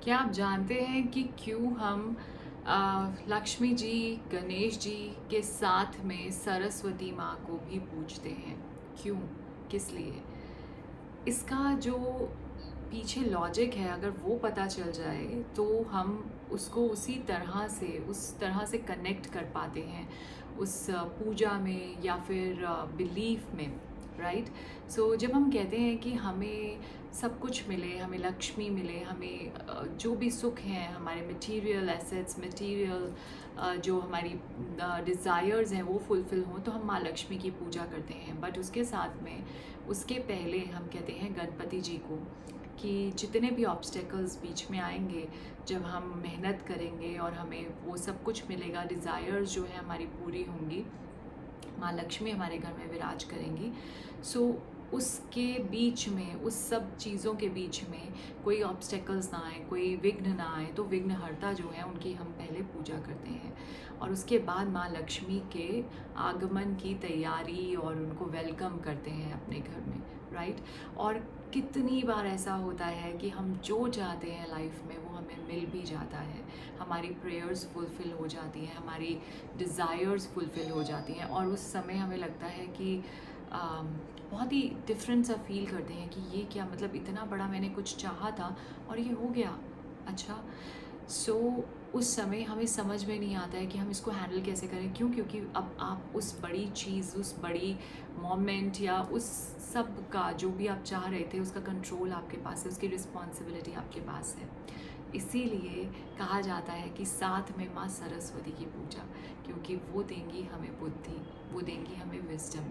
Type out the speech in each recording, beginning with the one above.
क्या आप जानते हैं कि क्यों हम लक्ष्मी जी, गणेश जी के साथ में सरस्वती माँ को भी पूजते हैं? क्यों? किस लिए? इसका जो पीछे लॉजिक है, अगर वो पता चल जाए तो हम उसको उस तरह से कनेक्ट कर पाते हैं उस पूजा में या फिर बिलीफ में, राइट? सो जब हम कहते हैं कि हमें सब कुछ मिले, हमें लक्ष्मी मिले, हमें जो भी सुख हैं, हमारे मटेरियल एसेट्स, मटेरियल जो हमारी डिज़ायर्स हैं वो फुलफ़िल हों, तो हम माँ लक्ष्मी की पूजा करते हैं। बट उसके साथ में, उसके पहले हम कहते हैं गणपति जी को कि जितने भी ऑब्स्टेकल्स बीच में आएंगे, जब हम मेहनत करेंगे और हमें वो सब कुछ मिलेगा, डिज़ायर्स जो है हमारी पूरी होंगी, माँ लक्ष्मी हमारे घर में विराज करेंगी। सो उसके बीच में, उस सब चीज़ों के बीच में कोई ऑब्स्टेकल्स ना आए, कोई विघ्न ना आए, तो विघ्नहर्ता जो है उनकी हम पहले पूजा करते हैं और उसके बाद माँ लक्ष्मी के आगमन की तैयारी और उनको वेलकम करते हैं अपने घर में, राइट? और कितनी बार ऐसा होता है कि हम जो चाहते हैं लाइफ में वो हमें मिल भी जाता है, हमारी प्रेयर्स फुलफ़िल हो जाती हैं, हमारी डिज़ायर्स फुलफ़िल हो जाती हैं और उस समय हमें लगता है कि बहुत ही डिफरेंट सा फील करते हैं कि ये क्या, मतलब इतना बड़ा मैंने कुछ चाहा था और ये हो गया। अच्छा, सो उस समय हमें समझ में नहीं आता है कि हम इसको हैंडल कैसे करें। क्यों? क्योंकि अब आप उस बड़ी चीज़, उस बड़ी मोमेंट या उस सब का जो भी आप चाह रहे थे उसका कंट्रोल आपके पास है, उसकी रिस्पॉन्सिबिलिटी आपके पास है। इसीलिए कहा जाता है कि साथ में माँ सरस्वती की पूजा, क्योंकि वो देंगी हमें बुद्धि, वो देंगी हमें विजडम।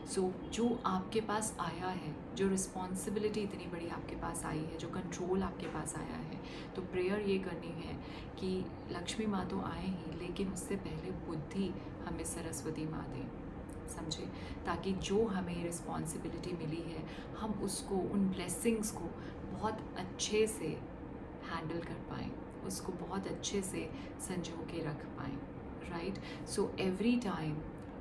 सो जो आपके पास आया है, जो रिस्पॉन्सिबिलिटी इतनी बड़ी आपके पास आई है, जो कंट्रोल आपके पास आया है, तो प्रेयर ये करनी है कि लक्ष्मी माँ तो आए ही, लेकिन उससे पहले बुद्धि हमें सरस्वती माँ दें, समझे? ताकि जो हमें रिस्पॉन्सिबिलिटी मिली है, हम उसको, उन ब्लेसिंग्स को बहुत अच्छे से हैंडल कर पाएँ, उसको बहुत अच्छे से संजो के रख पाएँ, right? So every time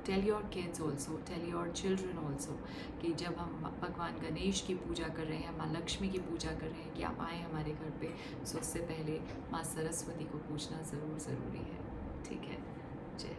tell your kids also, tell your children also कि जब हम भगवान गणेश की पूजा कर रहे हैं, माँ लक्ष्मी की पूजा कर रहे हैं, कि आप आएँ हमारे घर पे, सो उससे पहले माँ सरस्वती को पूजना ज़रूरी है। ठीक है? जय